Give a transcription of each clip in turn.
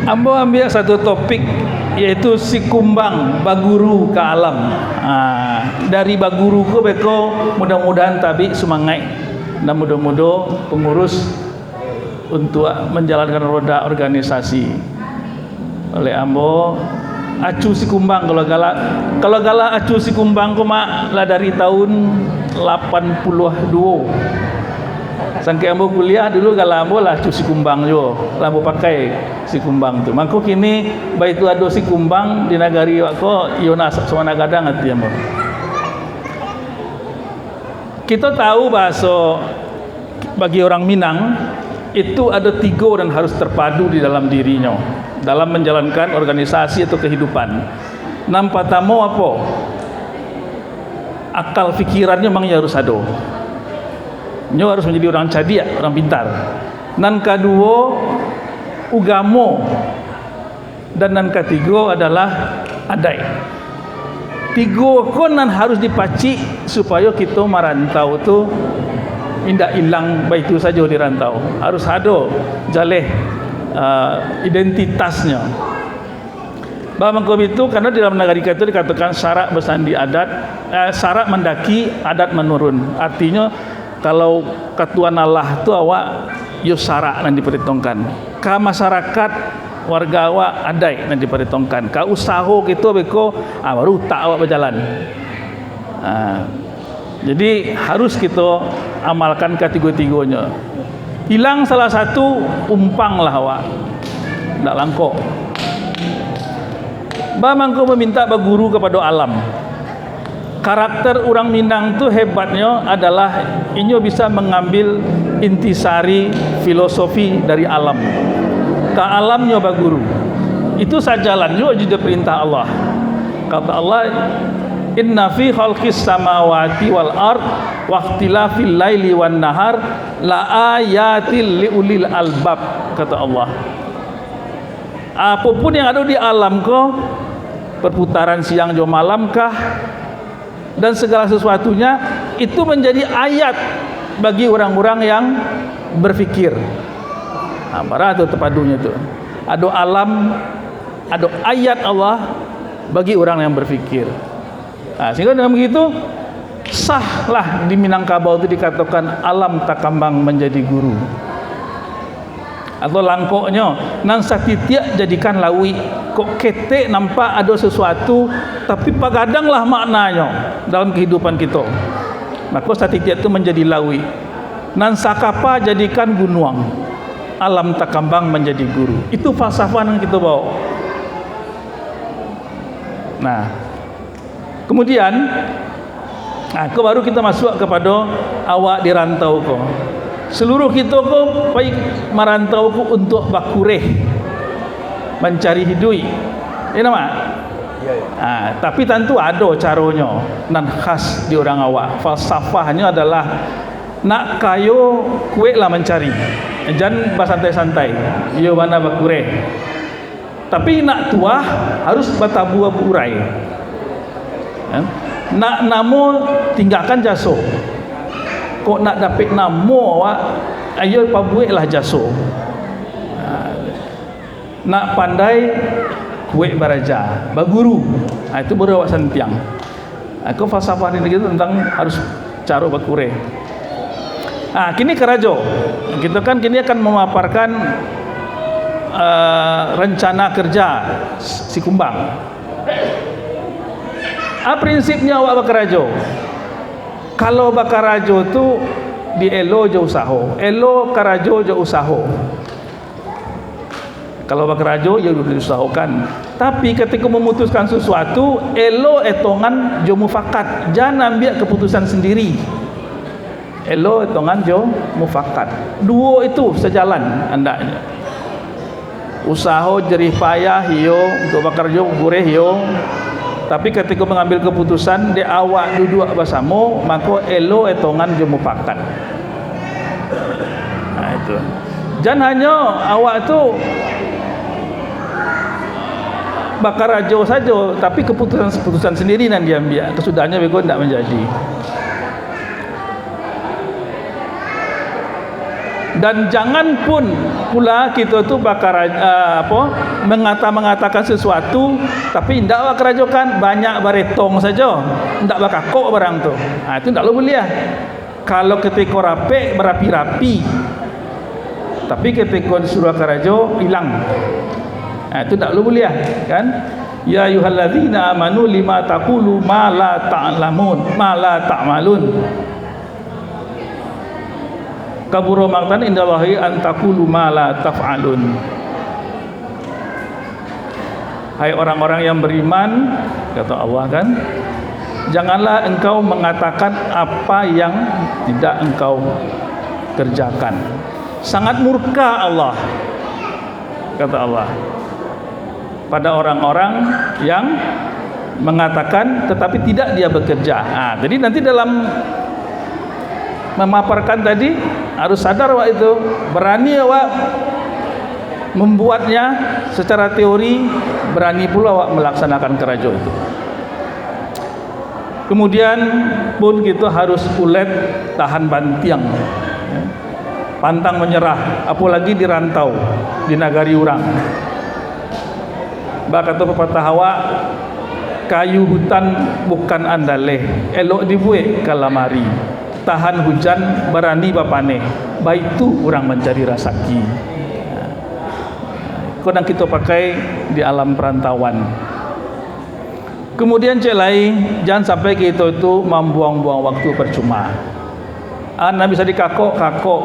Ambo ambil satu topik yaitu si kumbang baguru ke alam. Dari baguru ke beko mudah-mudahan tabi semangat dan mudah-mudahan pengurus untuk menjalankan roda organisasi. Oleh ambo acu si kumbang kalau galak acu si kumbang ko mak lah dari tahun 82. Sampai ambo kuliah dulu kalau ambo lah acu si kumbang jo, lah ambo pakai si kumbang tu. Mangko kini baik tu ada si kumbang di nagari wako iona sama gadang ati ambo. Kita tahu bahasa bagi orang Minang itu ada 3 dan harus terpadu di dalam dirinya dalam menjalankan organisasi atau kehidupan. Nampak tamu apa? Akal fikirannya memangnya harus ada. Nyo harus menjadi orang cerdik, orang pintar. Nan kedua ugamo, dan nan ketiga adalah adai. 3 konan harus dipaci supaya kita merantau tu indak hilang begitu saja di rantau. Harus ada jaleh identitasnya. Bagaimana itu? Karena di dalam negara kita itu dikatakan syarat bersandi adat, syarat mendaki adat menurun. Artinya kalau ketuan Allah tu awak yo syarat nan diperhitungkan. Ka masyarakat warga awak adai nan diperhitungkan. Ka usaha kita beko baru tak awak berjalan. Jadi harus kita amalkan ketiga-tiganya. Hilang salah satu umpang lah awak tak langkok. Bamangko meminta baguru kepada alam. Karakter orang Minang tu hebatnya adalah inyo bisa mengambil intisari filosofi dari alam. Ke alamnya baguru. Itu sajalan juga perintah Allah. Kata Allah, inna fi khalqis samawati wal ard wa ikhtilafil laili wan nahar la ayatil liulil albab, kata Allah. Apapun yang ada di alam ko, perputaran siang jo malam kah, dan segala sesuatunya itu menjadi ayat bagi orang-orang yang berfikir. Para itu terpadunya itu. Ada alam, ada ayat Allah bagi orang yang berfikir. Sehingga dengan begitu sahlah di Minangkabau itu dikatakan alam takambang menjadi guru. Atau langkoknya nang satitiak jadikan lawi. Kok ketek nampak ada sesuatu tapi pagadanglah maknanya dalam kehidupan kita. Maka satitiak itu menjadi lawi. Nan sakapa jadikan gunung. Alam takambang menjadi guru. Itu falsafah yang kita bawa. Nah, kemudian baru kita masuk kepada awak di rantau ko. Seluruh kita ko baik merantau ko untuk bakureh, mencari hidup. Ini nama. Tapi tentu ada caranya nan khas di orang awak. Falsafahnya adalah nak kayo kue lah mencari. Jangan bersantai-santai. Yo mana bakureh. Tapi nak tuah harus batabu urai. Nak namo tinggalkan jaso. Kok nak dapat namo awak ayo pabuiklah jaso. Nak pandai kuek baraja, baguru. Itu baru awak santiang. Aku falsafah ini gitu tentang harus cara bakure. Kini kerajo. Kita kan kini akan memaparkan rencana kerja si kumbang. Prinsipnya awak bakarajo. Kalau bakarajo tu di elo je usaho, elo karajo je usaho. Kalau bakarajo ya sudah diusahakan. Tapi ketika memutuskan sesuatu, elo etongan jo mufakat. Jangan ambil keputusan sendiri. Elo etongan jo mufakat. Dua itu sejalan andaknya. Usaho jerih payah hiyo untuk bakarajo gureh hiyo. Tapi ketika mengambil keputusan di awak duduk bersama, maka elo etongan jo mufakat. Itu. Jangan hanya awak tu bakar rajo saja, tapi keputusan sendiri yang diambil. Kesudahannya bego tidak menjadi. Dan jangan pun pula kita tu bakar mengatakan sesuatu tapi ndak bak kerajokan banyak baretong saja, ndak bak kakok barang tu. Itu ndak boleh ya. Kalau ketika rapi berapi-rapi, tapi ketika disuruh kerajo hilang. Itu ndak boleh ya, kan? Ya ayyuhalladzina amanu lima taqulu ma la ta'lamun ma la ta'malun. Kabura maqtan indallahi an taqulu ma la taf'alun. Hai orang-orang yang beriman, kata Allah kan, janganlah engkau mengatakan apa yang tidak engkau kerjakan. Sangat murka Allah, kata Allah, pada orang-orang yang mengatakan tetapi tidak dia bekerja. Jadi nanti dalam memaparkan tadi harus sadar wak itu, berani wak membuatnya secara teori, berani pula wak melaksanakan kerajo itu. Kemudian pun kita harus ulet tahan bantiang, pantang menyerah, apalagi di rantau di nagari orang. Kata pepatah awak, kayu hutan bukan andaleh, elok dibuat kalamari. Tahan hujan berani bapane, baitu orang mencari rezeki. Kadang kita pakai di alam perantauan. Kemudian celai, jangan sampai kita itu membuang-buang waktu percuma. Anak bisa dikakok-kakok.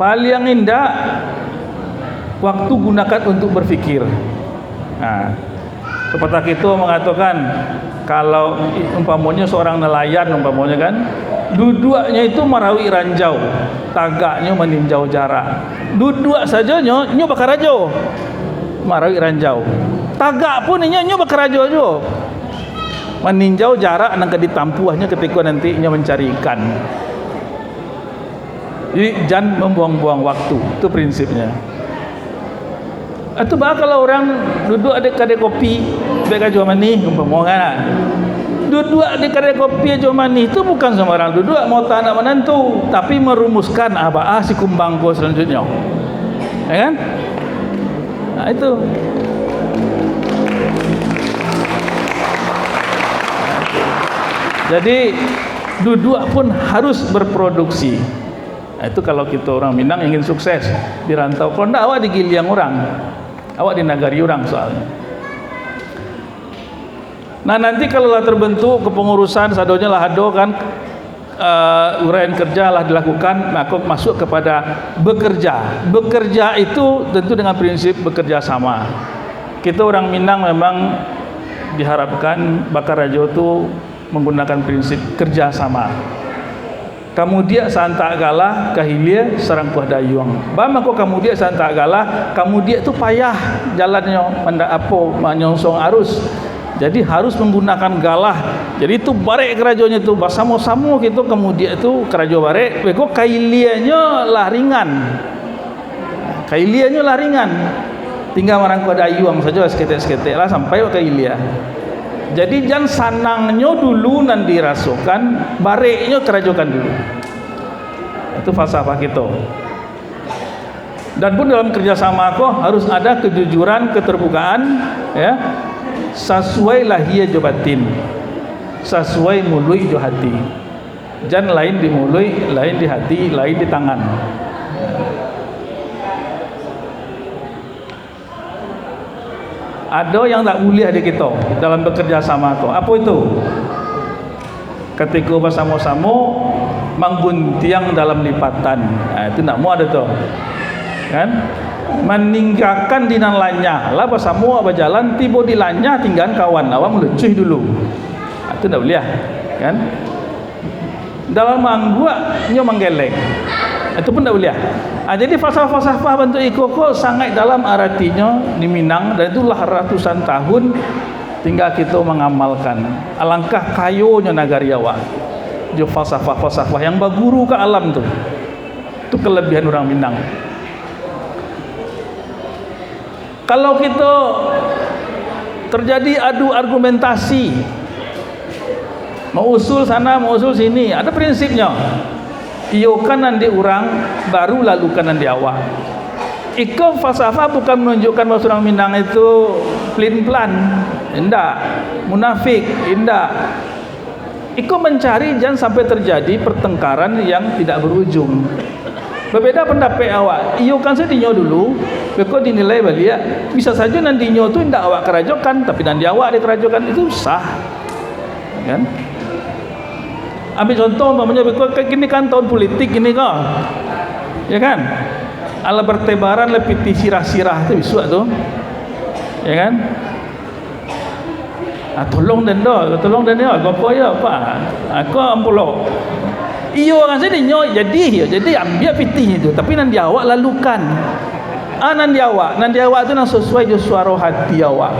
Paling indah waktu gunakan untuk berfikir. Seperti kita mengatakan, kalau umpamanya seorang nelayan umpamanya kan, duduknya itu marawi ranjau, tagaknya meninjau jarak. Duduk saja nyo bakar rajo, marawi ranjau. Tagak pun nyo bakar rajo aja, meninjau jarak nang ditampuahnya ketika nanti nyo mencari ikan. Jadi jangan membuang-buang waktu, itu prinsipnya. Atau bah kalau orang duduk ada kedai kopi, baik aja mani, umpamanya duduk di kedai kopi aja mani itu bukan sembarang duduk mau tanah menentu, tapi merumuskan apa si kumbangko selanjutnya, ya kan? Itu. Jadi duduk pun harus berproduksi. Itu kalau kita orang Minang ingin sukses di rantau, kalau ndak awak digiliang orang, awak di nagari orang soalnya. Nah nanti kalau lah terbentuk kepengurusan sadonya lah ado kan, uraian kerja lah dilakukan, maka masuk kepada bekerja. Bekerja itu tentu dengan prinsip bekerja sama. Kita orang Minang memang diharapkan bakar rajo itu menggunakan prinsip kerja sama. Kemudian santak galah kahilia sarang puah dayuang. Bama ko kemudian santak galah, kemudian tu payah jalannya menyongsong arus. Jadi harus menggunakan galah. Jadi itu barek kerajonya tu basamo-samo gitu, kemudian itu kerajo barek, beko kailianya lah ringan. Kailianya lah ringan. Tinggal marang puah dayuang saja seketek-seketek lah sampai ke kailia. Jadi jangan sanangnya dulu nanti dirasukan, bareknya kerajokan dulu. Itu falsafah kita. Dan pun dalam kerjasama kok harus ada kejujuran, keterbukaan, ya, sesuai lahia jobatin, sesuai mului jo hati. Jangan lain di mului, lain di hati, lain di tangan. Ada yang tak boleh ada kita dalam bekerja sama kok. Apa itu? Ketika bersama-sama mengguntiang dalam lipatan. Itu nak mau ada tu. Kan? Meninggalkan dinan lanya. Lah bersama berjalan tiba di lanya tinggal kawan awak melucuh dulu. Itu tak boleh, kan? Dalam manggua nyo menggeleng. Itu pun tak boleh. Jadi falsafah bentuk ikoko sangat dalam artinya di Minang, dan itulah ratusan tahun tinggal kita mengamalkan. Alangkah kayonya nagari awak. Jo falsafah yang berguru ke alam tu. Itu kelebihan orang Minang. Kalau kita terjadi adu argumentasi, mau usul sana, mau usul sini, ada prinsipnya. iyo kanan di orang baru lalu kanan di awak. Iko falsafah bukan menunjukkan bahwa orang Minang itu pelin-pelan, indah, munafik, indah. Iko mencari jangan sampai terjadi pertengkaran yang tidak berujung. Berbeda pendapat awak. Iyo kan saya dinyo dulu, beko dinilai balik. Bisa saja nanti dinyo tu indah awak kerajokan, tapi nanti awak di kerajokan itu sah, kan? Ambil contoh, umpamanya beko kini kan tahun politik ini kok, ya kan? Ala bertebaran lepiti sirah-sirah tu isu tu, ya kan? Tolong dan gopo ya apa? Aku ampulo. Iyo kan saya dinyo jadi ambil pitih itu, tapi nanti awak lalukan. Nanti awak tu nang sesuai jo suara hati awak.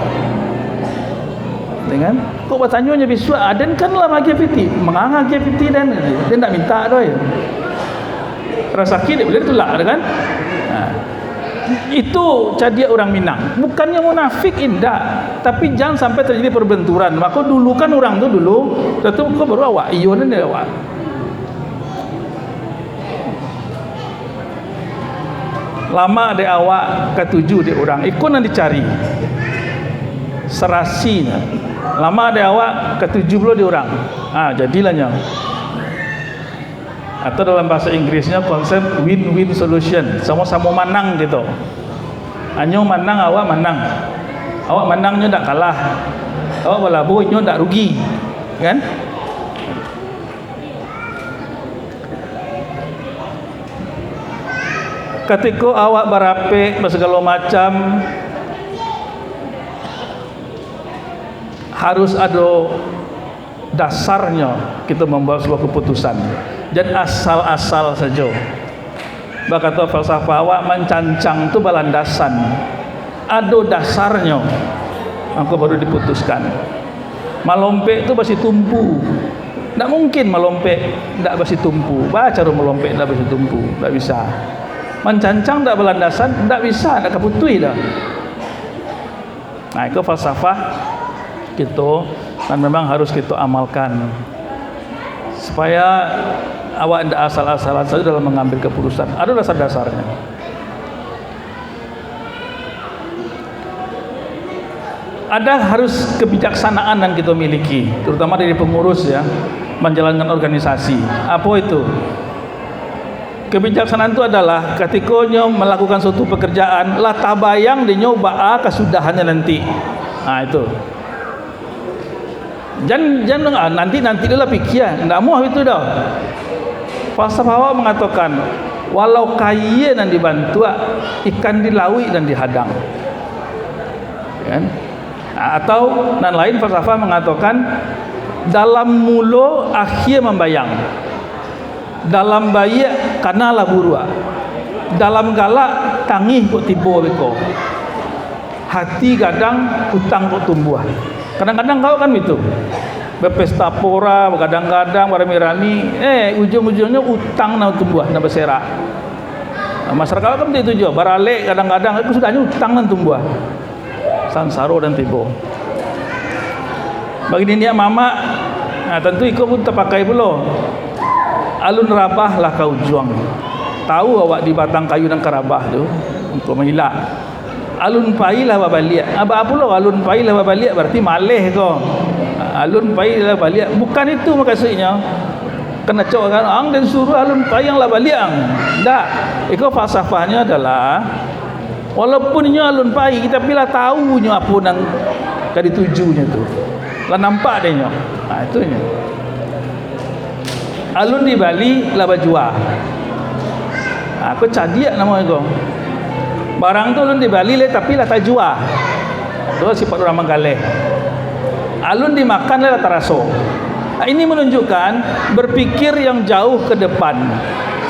Dengan kok bertanya bisu aden kan lah magi pitih, menganga ge pitih dan dia nak minta doi. Rasa sakit dia boleh tolak kan? Itu jadi orang Minang, bukannya munafik indah, tapi jangan sampai terjadi perbenturan. Maka dulu kan orang tu dulu, tentu kau baru awak, iyo ni awak. Lama ada awak ketujuh di orang, ikut yang dicari serasi. Lama ada awak ketujuh puluh di orang, jadilahnya. Atau dalam bahasa Inggrisnya konsep win-win solution, sama-sama menang gitu. Anyo menang, awak menang. Awak menangnya tak kalah, awak balabuhnya tak rugi, kan? Ketika awak berapik segala macam, harus ada dasarnya kita membuat sebuah keputusan. Dan asal-asal saja. Bakata falsafah awak mencancang tu balandasan. Ada dasarnya. Maka baru diputuskan. Melompek tu basi tumpu. Tak mungkin melompek tak basi tumpu. Baca cara melompek tak basi tumpu, tak bisa. Mencancang tak balandasan, tak bisa, tak keputui dah. Itu falsafah kita dan memang harus kita amalkan. Supaya awak tidak asal-asalan saja dalam mengambil keputusan. Ada dasar-dasarnya. Ada harus kebijaksanaan yang kita miliki, terutama dari pengurus ya, menjalankan organisasi. Apa itu? Kebijaksanaan itu adalah ketika nyo melakukan suatu pekerjaan, lah tabayang dia nyoba kesudahannya nanti. Itu. Jangan nanti dulu pikir, tidak mau itu dah. Falsafah mengatakan, walau kaya dan dibantu, ikan dilawi dan dihadang. Kan? Atau dan lain falsafah mengatakan, dalam mulo akhir membayang, dalam bayi kanalah burua, dalam galak tangih kok tiba beko, hati gadang hutang kok tumbuh. Kadang-kadang kau kan itu berpesta pora, kadang-kadang berami-rami, ujung-ujungnya utang nak tumbuh, nak berserak. Masyarakat kan itu juga, baralik kadang-kadang aku sudahnya utang nak tumbuh, sansaro dan tibo. Bagi dia mama, tentu ikut pun terpakai pula. Alun rabah lah kau juang. Tahu awak di batang kayu dan kerabah tu untuk menghilak. Alun pai lah balik. Apa lo alun pai lah balik berarti malih kau. Alun pai lah balik. Bukan itu maksudnya. Kena cok kan ang dan suruh alun pai yang lah balik ang. Tak. Itu falsafahnya adalah walaupun nya alun pai kita bila tahu nya apa nang kadi tujunya tu. Lah nampak dia nya. Itu nya. Alun di Bali lah bajua. Aku cadiak nama kau. Barang tu alun di Bali le tapi lah tajua. Itu sifat orang Manggaleh. Alun dimakan le lah taraso. Ini menunjukkan berpikir yang jauh ke depan.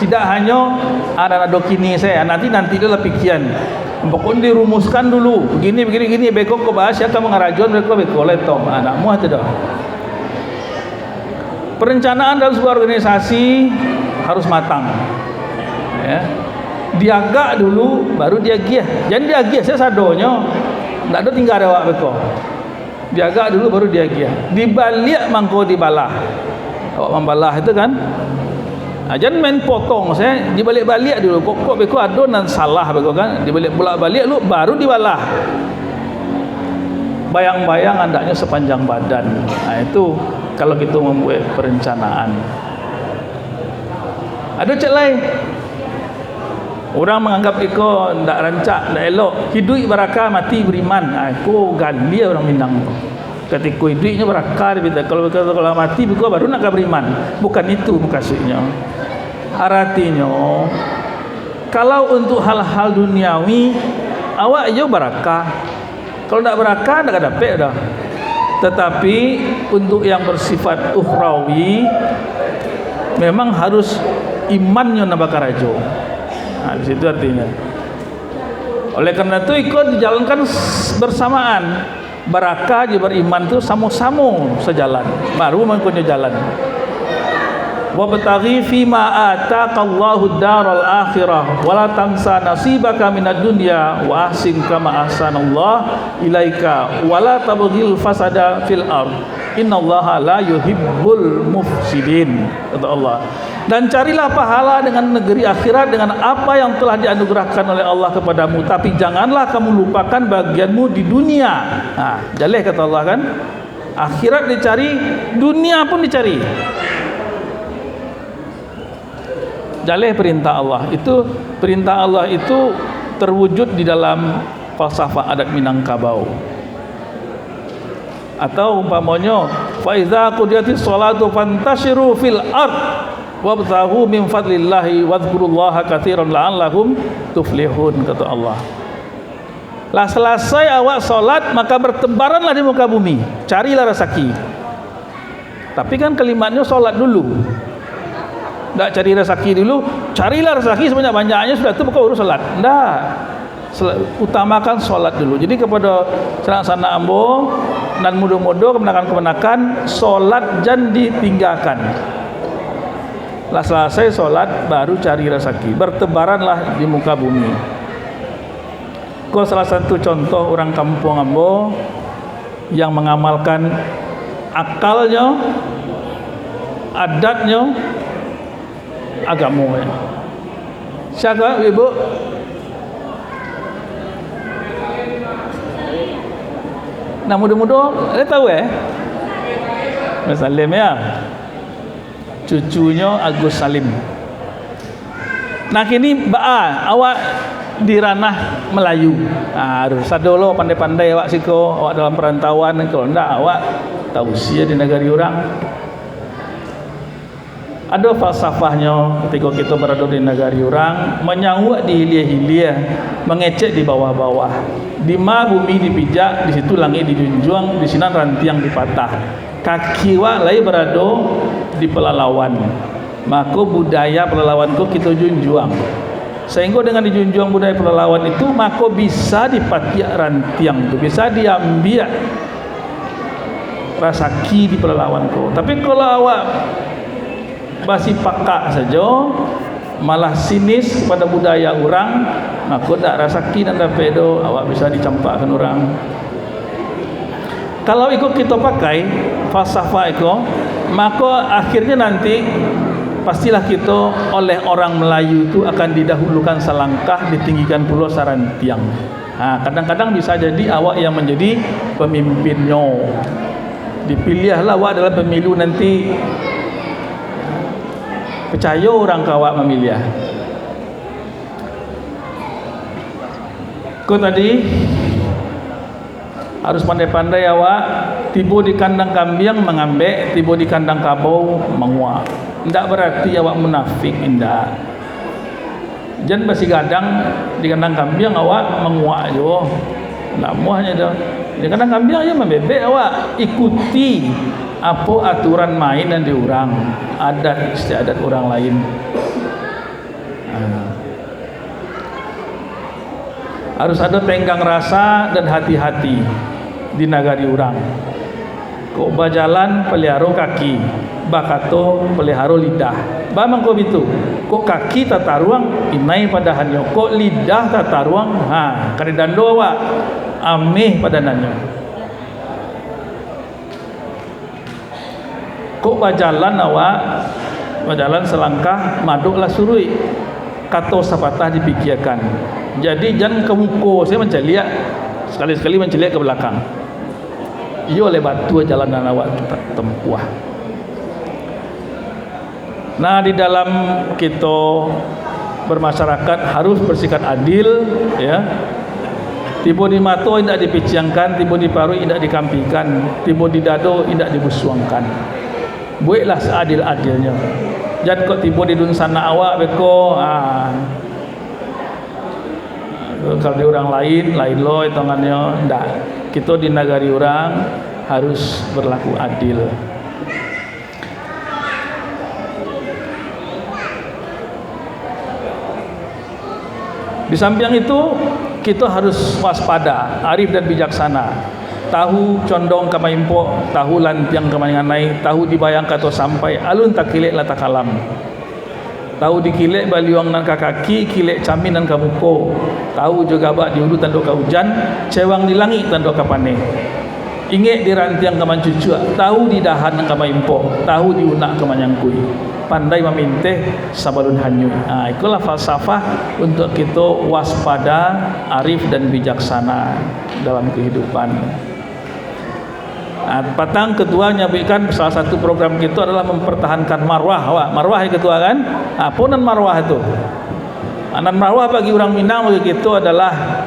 Tidak hanya ada dokini saya nanti dulu pikiran. Pokoknya dirumuskan dulu. Begini beko ko bahas akan mengarajuan beko letong. Anakmu itu dah. Perencanaan dalam sebuah organisasi harus matang. Ya. Diagak dulu baru diagiah. Jangan diagiah saya sadonya. Tak ada tinggal ada awak beko. Diagak dulu baru diagiah. Dibalik mangko dibalah. Awak membalah itu kan. Jangan main potong saya dibalik-balik dulu. Kok beko adon dan salah beko kan. Dibalik bolak-balik lu baru dibalah. Bayang-bayang andaknya sepanjang badan. Nah, itu kalau kita membuat perencanaan. Ada cek lain. Orang menganggap iko ndak rancak, ndak elok. Hidup barakah, mati beriman. Aku gali orang Minang. Ketika hidupnya barakah, kalau mati baru nak beriman. Bukan itu maksudnya. Artinya, kalau untuk hal-hal duniawi, awak yo barakah. Kalau ndak barakah, ndak dapat dah. Tetapi untuk yang bersifat ukhrawi, memang harus imannya nambah karajo. Nah, di situ artinya. Oleh karena itu ikut dijalankan bersamaan. Barakah je beriman tu sama-sama sejalan. Baru mempunyai jalan. Wa bataghi fi ma ataqallahu daral akhirah wa la tansa nasibaka minad dunya wa ahsin kama ahsanallahu ilaika wa la tabghil fasada fil ard. Innallaha la yuhibbul mufsidin, kata Allah. Dan carilah pahala dengan negeri akhirat dengan apa yang telah dianugerahkan oleh Allah kepadamu, tapi janganlah kamu lupakan bagianmu di dunia. Nah, jaleh kata Allah kan, akhirat dicari, dunia pun dicari. Jaleh perintah Allah. Itu perintah Allah itu terwujud di dalam falsafah adat Minangkabau. Atau umpamanya fa iza qudiyatis sholatu fantashiru fil ard wabtaghu min fadlillahi wadhkurullaha katsiran la'allakum tuflihun, kata Allah. Lah selesai awak solat maka bertebaranlah di muka bumi, carilah rezeki. Tapi kan kalimatnya solat dulu. Tak cari rezeki dulu, carilah rezeki sebanyak-banyaknya, sudah itu bukan urus solat. Enggak. Utamakan solat dulu. Jadi kepada sanak-sanak ambo dan mudah-mudah kemenakan-kemenakan solat jangan ditinggalkan. Lah selesai solat baru cari rezeki, bertebaranlah di muka bumi. Kau salah satu contoh orang kampung ambo yang mengamalkan akalnya, adatnya, agamanya. Siapa ibu? Nah, mudah-mudahan ada tahu Mas Salim ya. Cucunya Agus Salim. Nah, kini awak di ranah Melayu. Harus dulu pandai-pandai awak siko, awak dalam perantauan. Kalau enggak awak tausiah di negara orang. Ada falsafahnya ketika kita berada di negara orang, menyawak di hilia-hilia, mengecek di bawah-bawah. Di ma bumi dipijak, di situ langit dijunjung, di sini rantiang dipatah. Kaki wak lai berada di pelalawan. Maka budaya pelalawanku kita junjung. Sehingga dengan dijunjung budaya pelalawan itu, maka bisa dipatiak rantiang itu, bisa diambil rasaki di pelalawanku. Tapi kalau awak masih pakak saja, malah sinis kepada budaya orang, maka tak rasaki dan tak pedo, awak bisa dicampakkan orang. Kalau ikut kita pakai falsafah itu, maka akhirnya nanti pastilah kita oleh orang Melayu itu akan didahulukan selangkah, ditinggikan pula sarantiang. Kadang-kadang bisa jadi awak yang menjadi pemimpinnya. Dipilihlah awak dalam pemilu nanti. Percaya orang kawak memilih. Kau tadi harus pandai-pandai awak. Tiba di kandang kambing mengambil, tiba di kandang kabau menguak. Tidak berarti awak munafik, indah. Jangan basi gadang di kandang kambing awak menguak jo. Tak muahnya dah. Di kandang kambing aja membebek awak. Ikuti apa aturan main dan diurang, adat istiadat orang lain. Harus ada tenggang rasa dan hati-hati di negari orang. Kok berjalan pelihara kaki, bakato pelihara lidah. Bamang kok itu. Kok kaki tata ruang inai pada hanyo, kok lidah tata ruang kadidando awak ameh pada nanyo. Kok berjalan awak berjalan selangkah maduklah surui, kata sapatah dipikirkan. Jadi jangan kemuko saya menceliak, sekali-sekali menceliak ke belakang. Iyo lebat tua jalanan awak tempuh. Nah, di dalam kita bermasyarakat harus bersikap adil, ya. Tiba di mata tidak dipicangkan, tiba di paru tidak dikampikan, tiba di dado tidak dibusuangkan. Buatlah seadil-adilnya. Jangan kok tiba di dun sana awak beko, kalau di orang lain lo hitungannya ndak. Kita di negari orang harus berlaku adil. Di samping itu kita harus waspada, arif dan bijaksana. Tahu condong kama impo, tahu lantiang kama nganai, tahu dibayang kato sampai alun tak kilek la takalam. Tahu dikilek baliwang nan kakaki, kilek camin nan kamuko. Tahu juga bak diulu tandok ka hujan, cewang di langit tandok ka pane. Inget di rantiang kama cucu, tahu di dahan kama impo, tahu di unak kama nyangkui. Pandai memintih sabalun hanyut. Itulah falsafah untuk kita waspada, arif dan bijaksana dalam kehidupan. Patang ketua nyabikan salah satu program kita adalah mempertahankan marwah. Marwah ya ketua kan? Apa nan marwah itu? Nan marwah bagi orang Minang bagi kita adalah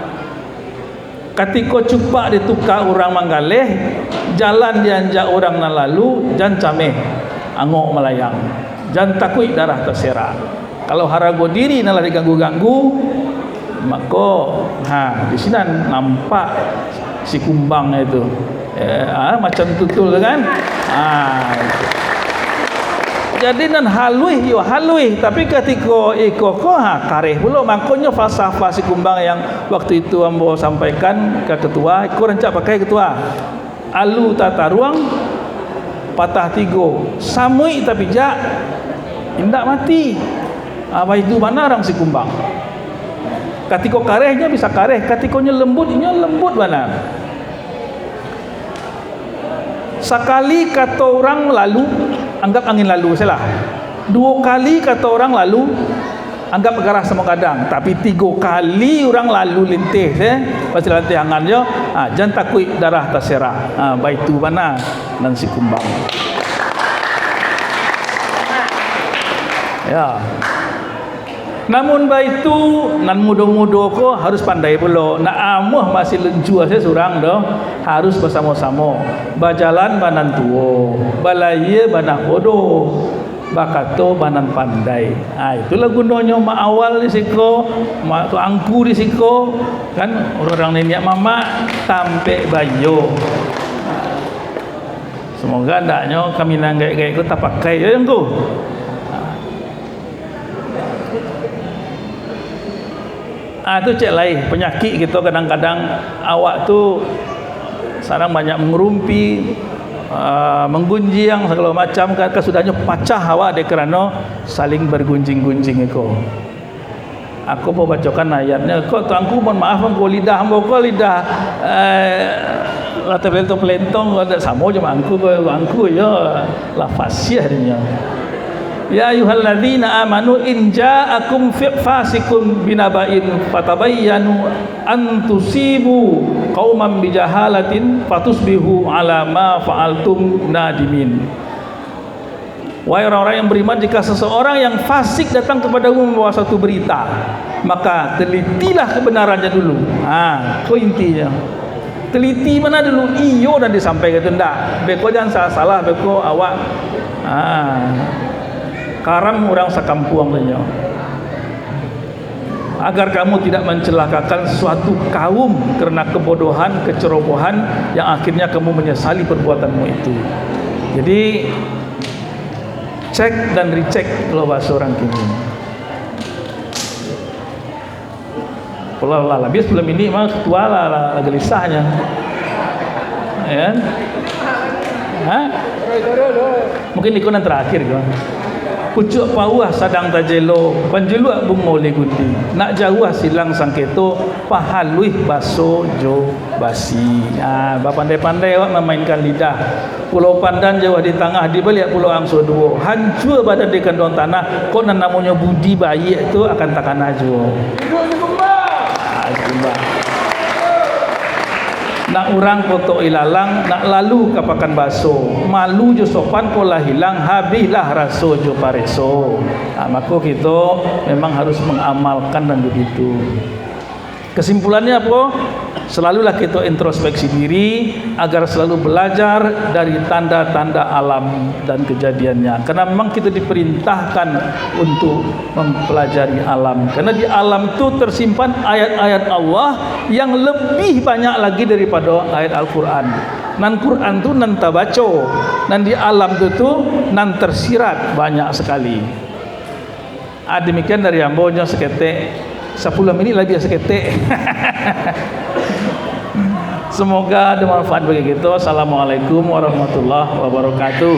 ketika cupak ditukar orang manggaleh, jalan dianjak orang nan lalu, jangan cameh angok melayang. Jangan takut darah terserak. Kalau harago diri nalah diganggu-ganggu, maka di sini nampak si kumbang itu, macam tutul kan? Jadi nan halui, tapi ketika kareh pula, makanya falsafah si kumbang yang waktu itu ambo sampaikan ke ketua, ikut rancak pakai ketua. Alu tata ruang, patah tigo, samui tapi jak indak mati. Apa itu mana orang si kumbang? Ketika karehnya bisa kareh, ketikanya lembutnya lembut mana? Sekali kata orang lalu, anggap angin lalu salah. 2 kali kata orang lalu, anggap garah semua kadang. Tapi 3 kali orang lalu lintih, pasti lintih angannya. Jangan takut darah terserak. Baik itu mana dan si kumbang. Ya. Namun baik itu nan mudo-mudo ko harus pandai pula. Nak amuh masih lenju saya surang dah. Harus bersama-sama. Bajalan banan tuo, balaya banan kodo, bakato banan pandai. Itulah gunanya mak awal di siko, mak tu angku di siko, kan orang nenek mama tampe bayo. Semoga ndaknya kami nanggai-ngai ku tak pakai ya yang tu. Itu cek lain penyakit kita kadang-kadang awak tu sekarang banyak mengerumpi, menggunjing segala macam kan sudahnya pacah awak dek kerana saling bergunjing-gunjing itu. Aku mau bacakan ayatnya. Kok tuanku mohon maaf angku lidah hamba kau lidah lata pelentong ada sama je angku ya lafasiah dia. Ya ayyuhalladzina amanu in ja'akum fasiqun binaba'in fatabayyanu an tusibu qauman bijahalatin fatusbihu ala ma fa'altum nadimin. Wahai orang-orang yang beriman, jika seseorang yang fasik datang kepadamu membawa satu berita, maka telitilah kebenarannya dulu. Itu intinya. Teliti mana dulu? Iyo dan disampaikan itu ndak. Beko jangan salah-salah beko awak. Karam orang sekampung tanya. Agar kamu tidak mencelakakan suatu kaum karena kebodohan, kecerobohan yang akhirnya kamu menyesali perbuatanmu itu. Jadi cek dan recheck kalau bahasa orang kini. Kalau habis belum ini mah tua lah gelisahnya. Ya. Mungkin ikutan terakhir kan. pucuk pauah sadang tajelo panjuluak bungo legudi nak jauh silang sangketo pahaluih baso jo basi. Pandai-pandai awak memainkan lidah. Pulau Pandan jauh di tengah di balik Pulau Angso duo hancur badan di kandung tanah kok namanya budi bayi itu akan takkan ajo. Nak orang kotok ilalang nak lalu kapakan baso malu jo sopan pola hilang habislah raso jo pareso. Maka kita memang harus mengamalkan dan begitu. Kesimpulannya apa? Selalulah kita introspeksi diri agar selalu belajar dari tanda-tanda alam dan kejadiannya. Karena memang kita diperintahkan untuk mempelajari alam. Karena di alam itu tersimpan ayat-ayat Allah yang lebih banyak lagi daripada ayat Al-Quran. Nan Quran itu nan tabaco, dan di alam itu nan tersirat banyak sekali. Demikian dari ambonya seketek 10 menit lagi seketek. Semoga ada manfaat bagi kita. Assalamualaikum warahmatullahi wabarakatuh.